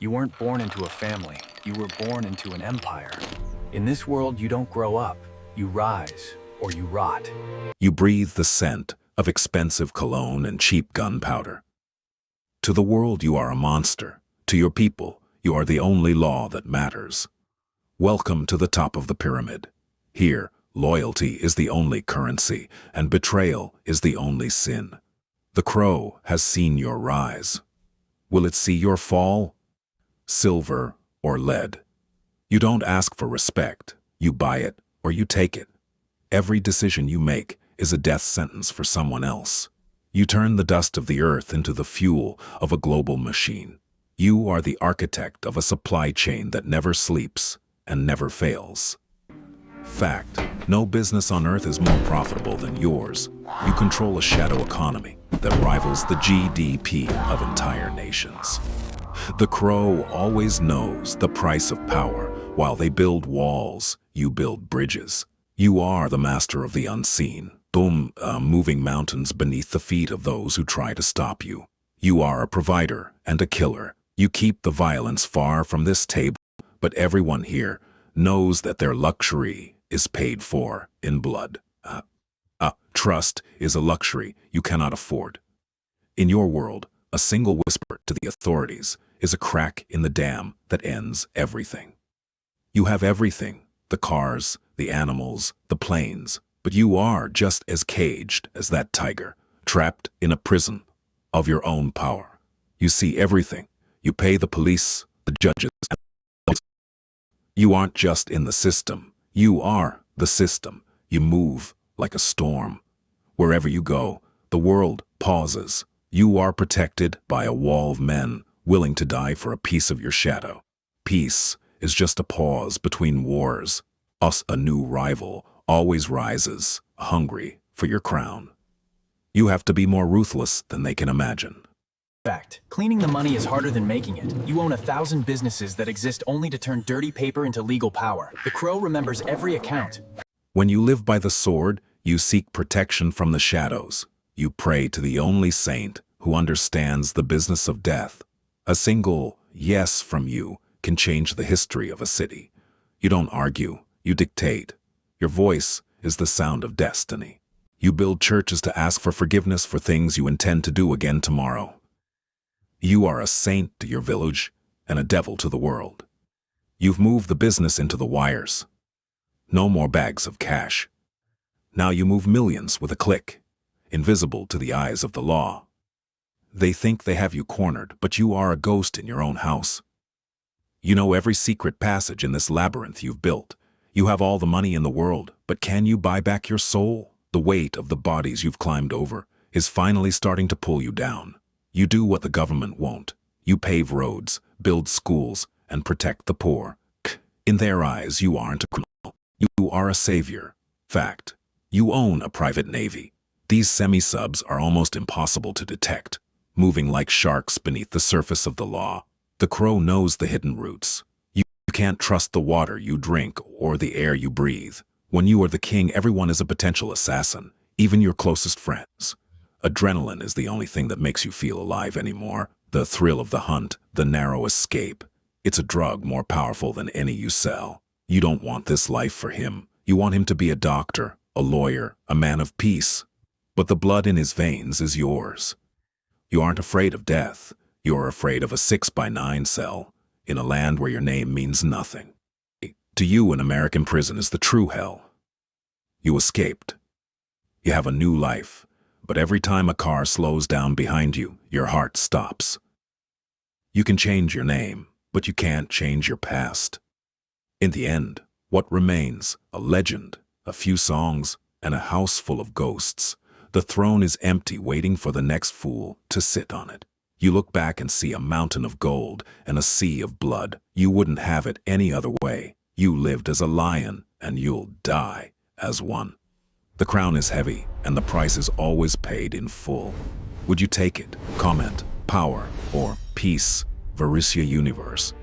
You weren't born into a family, you were born into an empire. In this world, you don't grow up, you rise, or you rot. You breathe the scent of expensive cologne and cheap gunpowder. To the world, you are a monster. To your people, you are the only law that matters. Welcome to the top of the pyramid. Here, loyalty is the only currency, and betrayal is the only sin. The crow has seen your rise. Will it see your fall? Silver or lead? You don't ask for respect. You buy it or you take it. Every decision you make is a death sentence for someone else. You turn the dust of the earth into the fuel of a global machine. You are the architect of a supply chain that never sleeps and never fails. Fact: no business on earth is more profitable than yours. You control a shadow economy that rivals the GDP of entire nations. The crow always knows the price of power. While they build walls, you build bridges. You are the master of the unseen, moving mountains beneath the feet of those who try to stop you. You are a provider and a killer. You keep the violence far from this table, but everyone here knows that their luxury is paid for in blood. Trust is a luxury you cannot afford. In your world, a single whisper to the authorities is a crack in the dam that ends everything. You have everything: the cars, the animals, the planes, but you are just as caged as that tiger, trapped in a prison of your own power. You see everything. You pay the police, the judges. You aren't just in the system. You are the system. You move like a storm. Wherever you go, the world pauses. You are protected by a wall of men willing to die for a piece of your shadow. Peace is just a pause between wars. A new rival always rises, hungry for your crown. You have to be more ruthless than they can imagine. Fact: cleaning the money is harder than making it. You own 1,000 businesses that exist only to turn dirty paper into legal power. The crow remembers every account. When you live by the sword, you seek protection from the shadows. You pray to the only saint who understands the business of death. A single yes from you can change the history of a city. You don't argue, you dictate. Your voice is the sound of destiny. You build churches to ask for forgiveness for things you intend to do again tomorrow. You are a saint to your village and a devil to the world. You've moved the business into the wires. No more bags of cash. Now you move millions with a click, invisible to the eyes of the law. They think they have you cornered, but you are a ghost in your own house. You know every secret passage in this labyrinth you've built. You have all the money in the world, but can you buy back your soul? The weight of the bodies you've climbed over is finally starting to pull you down. You do what the government won't. You pave roads, build schools, and protect the poor. In their eyes, you aren't a criminal. You are a savior. Fact: you own a private navy. These semi-subs are almost impossible to detect, moving like sharks beneath the surface of the law. The crow knows the hidden routes. You can't trust the water you drink or the air you breathe. When you are the king, everyone is a potential assassin, even your closest friends. Adrenaline is the only thing that makes you feel alive anymore. The thrill of the hunt, the narrow escape. It's a drug more powerful than any you sell. You don't want this life for him. You want him to be a doctor, a lawyer, a man of peace. But the blood in his veins is yours. You aren't afraid of death. You're afraid of a 6x9 cell in a land where your name means nothing. To you, an American prison is the true hell. You escaped. You have a new life. But every time a car slows down behind you, your heart stops. You can change your name, but you can't change your past. In the end, what remains? A legend, a few songs, and a house full of ghosts. The throne is empty, waiting for the next fool to sit on it. You look back and see a mountain of gold and a sea of blood. You wouldn't have it any other way. You lived as a lion, and you'll die as one. The crown is heavy, and the price is always paid in full. Would you take it? Comment, power, or peace? Varysia Universe.